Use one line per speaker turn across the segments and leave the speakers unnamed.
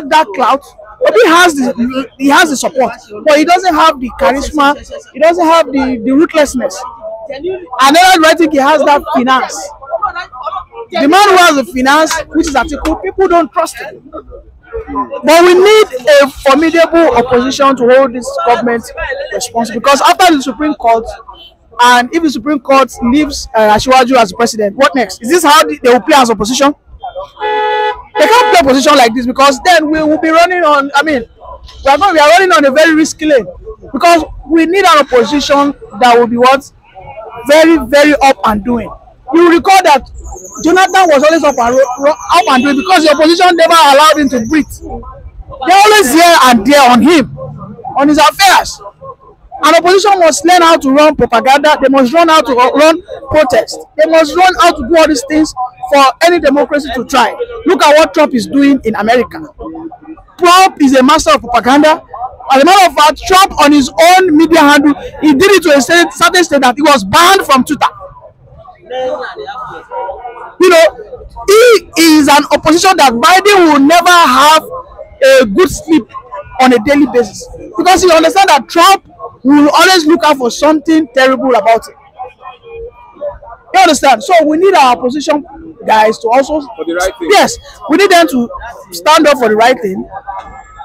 had that clout. Obi has the support, but he doesn't have the charisma. He doesn't have the ruthlessness. And I don't think he has that finance. The man who has the finance, which is Atiku, people don't trust him. But we need a formidable opposition to hold this government responsible. Because after the Supreme Court, and if the Supreme Court leaves Asiwaju as the president, what next? Is this how they will play as opposition? They can't play opposition like this, because then we will be running on. I mean, we are running on a very risky lane, because we need an opposition that will be what? Very, very up and doing. You recall that Jonathan was always up and doing, because the opposition never allowed him to breathe. They always here and there on him, on his affairs. An opposition must learn how to run propaganda. They must learn how to run protest. They must learn how to do all these things for any democracy to try. Look at what Trump is doing in America. Trump is a master of propaganda. As a matter of fact, Trump on his own media handle, he did it to a certain state that he was banned from Twitter. You know, he is an opposition that Biden will never have a good sleep on a daily basis, because he understands that Trump will always look out for something terrible about it. You understand? So we need our opposition guys to also,
for the right thing.
Yes, we need them to stand up for the right thing,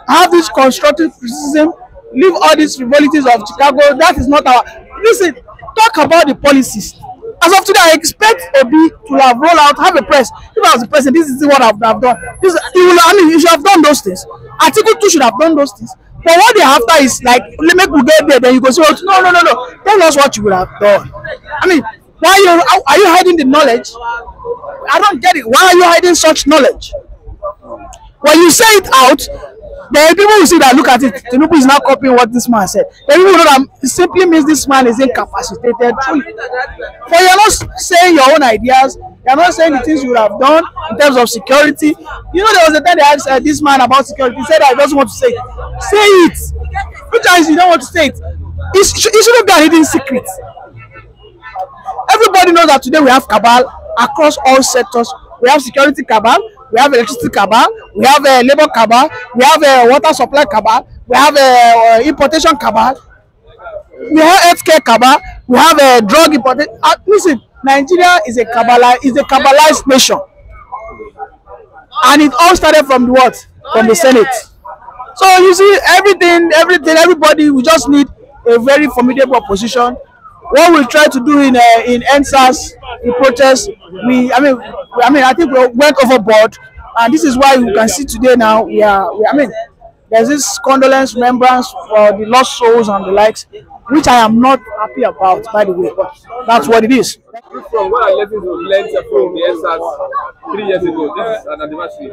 have this constructive criticism, leave all these frivolities of Chicago. That is not our. Listen, talk about the policies. As of today, I expect Obi to have rolled out, have a press. If I was the president, this is what I've done. You should have done those things. Atiku too should have done those things. But what they after is like, let me get there, then you go say, oh, no. Tell us what you would have done. I mean, why are you hiding the knowledge? I don't get it. Why are you hiding such knowledge? When you say it out, then people will see that, look at it, Tinubu is now copying what this man said. Then people know that it simply means this man is incapacitated. Truly. For you're not saying your own ideas, you're not saying the things you would have done in terms of security. You know, there was a time they asked this man about security. He said that he doesn't want to say it. Say it. Which times you don't want to say it? It shouldn't be a hidden secret. Everybody knows that today we have cabal across all sectors. We have security cabal, we have electricity cabal, we have a labor cabal, we have a water supply cabal, we have a importation cabal, we have healthcare cabal, we have a drug importation. Listen, Nigeria is a cabalized nation, and it all started from the what? From the Senate. So you see, everybody. We just need a very formidable opposition. What we try to do in NSAS, in protest, I think we went overboard, and this is why you can see today now. There's this condolence remembrance for the lost souls and the likes, which I am not happy about, by the way. But that's what it is.
From what I learned from the NSAS 3 years ago, this is an anniversary.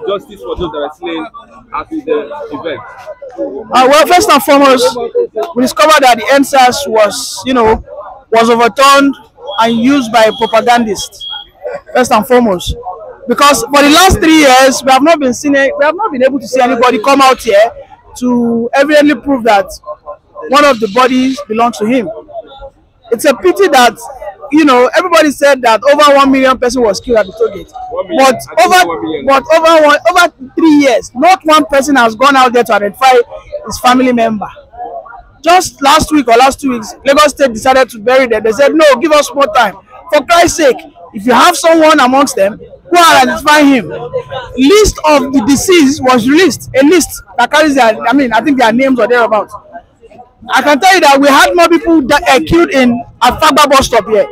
Justice for those that were slain at the event.
Well, first and foremost, we discovered that the NSAS was overturned and used by propagandists. First and foremost, because for the last 3 years we have not been able to see anybody come out here to evidently prove that one of the bodies belongs to him. It's a pity that everybody said that over 1 million person was killed at the toll gate, but over 3 years, not one person has gone out there to identify his family member. Just last week or last 2 weeks, Lagos State decided to bury them. They said, no, give us more time. For Christ's sake, if you have someone amongst them, go and identify him. List of the deceased was released, a list that carries I think their names or thereabouts. I can tell you that we had more people that are killed in Afagba bus stop here.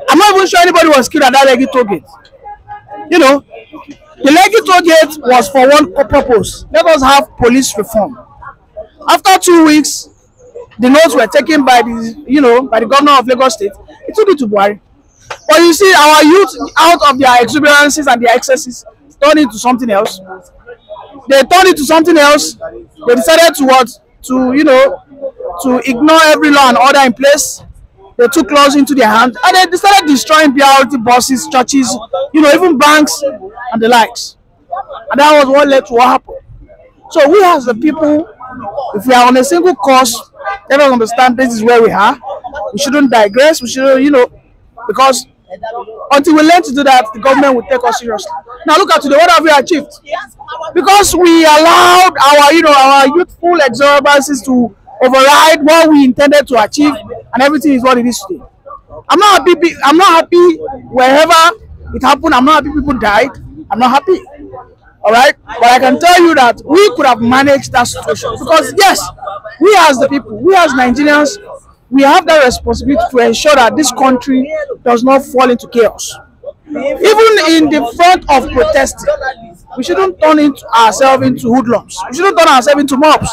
I'm not even sure anybody was killed at that Lekki toll gate. The Lekki toll gate was for one purpose. Let us have police reform. After 2 weeks, the notes were taken by the governor of Lagos State. It took it to Buhari. But you see, our youth, out of their exuberances and their excesses, turned into something else. They turned into something else. They decided to ignore every law and order in place. They took laws into their hands, and they started destroying priority buses, churches, even banks and the likes. And that was what led to what happened. So we as the people, if we are on a single course, let us understand this is where we are. We shouldn't digress. We shouldn't, because until we learn to do that, the government will take us seriously. Now look at today, what have we achieved? because we allowed our youthful exuberances to override what we intended to achieve, and everything is what it is today. I'm not happy. I'm not happy wherever it happened. I'm not happy people died. I'm not happy. All right, but I can tell you that we could have managed that situation, because yes, we as the people, we as Nigerians, we have that responsibility to ensure that this country does not fall into chaos. Even in the front of protesting, we shouldn't turn ourselves into hoodlums. We shouldn't turn ourselves into mobs.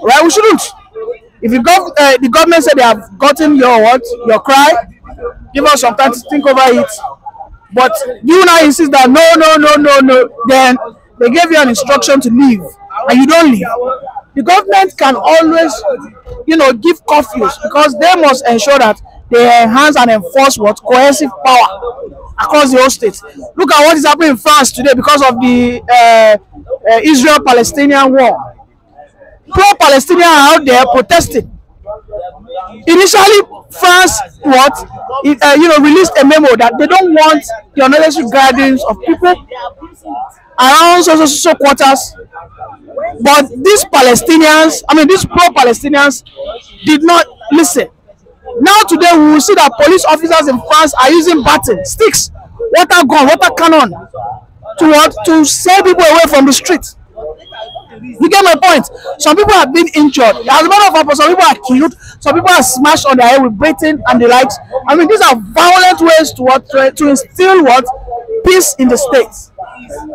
Right? We shouldn't. If the government said they have gotten your cry, give us some time to think over it. But you now insist that no, then they gave you an instruction to leave and you don't leave. The government can always, give curfews, because they must ensure that they enhance and enforce cohesive power across the whole state. Look at what is happening in France today because of the Israel-Palestinian war. Pro-Palestinians are out there protesting. Initially, France released a memo that they don't want the unnecessary gatherings of people around so quarters. But these pro-Palestinians did not listen. Now today we will see that police officers in France are using baton, sticks, water gun, water cannon to save people away from the street. You get my point? Some people have been injured. As a matter of fact, some people are killed. Some people are smashed on their head with baton and the likes. I mean, these are violent ways to instill peace in the states.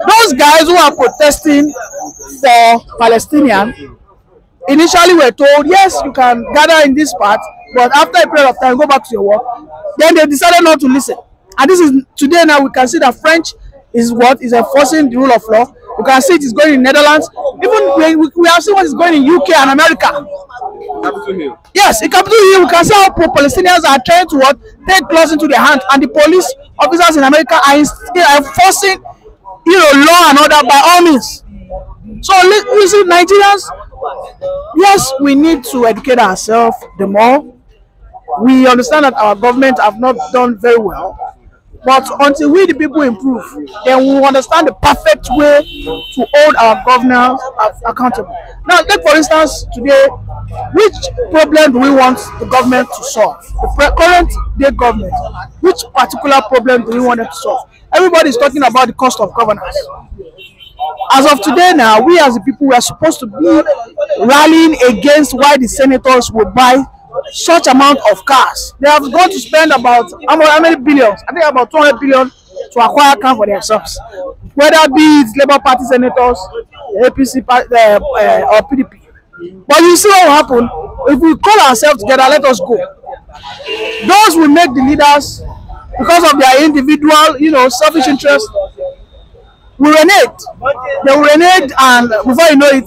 Those guys who are protesting for Palestinians initially were told, yes, you can gather in this part, but after a period of time, go back to your work. Then they decided not to listen. And this is today now we can see that French is enforcing the rule of law. You can see it is going in Netherlands. Even we have seen what is going in UK and America.
Capitol Hill.
Yes, in Capitol Hill, we can see how pro-Palestinians are trying to take laws into their hands, and the police officers in America are enforcing, law and order by all means. So listen, Nigerians, yes, we need to educate ourselves the more. We understand that our government have not done very well. But until we, the people, improve, then we will understand the perfect way to hold our governors accountable. Now, take for instance, today, which problem do we want the government to solve? The current day government, which particular problem do we want them to solve? Everybody is talking about the cost of governance. As of today now, we as the people, we are supposed to be rallying against why the senators will buy such amount of cars. They have gone to spend about how many billions? I think about 200 billion to acquire cars for themselves. Whether be it Labour Party senators, APC or PDP. But you see what will happen if we call ourselves together. Let us go. Those will make the leaders, because of their individual, selfish interest, will renege. They will renege, and before you know it,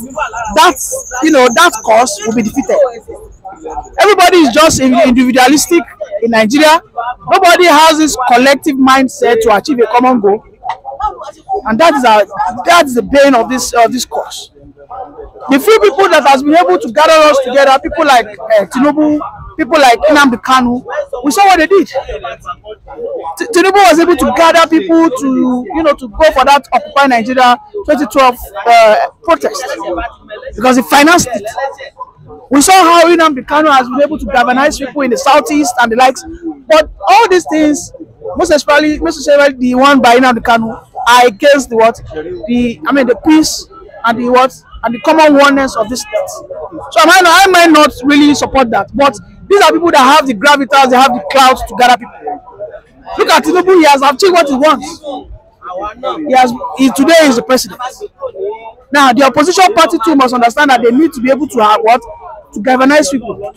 that cause will be defeated. Everybody is just individualistic in Nigeria. Nobody has this collective mindset to achieve a common goal, and that's the bane of this cause. The few people that has been able to gather us together, people like Tinubu, people like Nnamdi Kanu, we saw what they did. Tinubu was able to gather people to go for that Occupy Nigeria 2012 protest because he financed it. We saw how Nnamdi Kanu has been able to galvanize people in the southeast and the likes. But all these things, most especially the one by Nnamdi Kanu, are against the peace and the common oneness of this state. So I might not really support that, but these are people that have the gravitas, they have the clout to gather people. Look at Tinubu, he has achieved what he wants. Today is the president. Now the opposition party too must understand that they need to be able to have to galvanize people.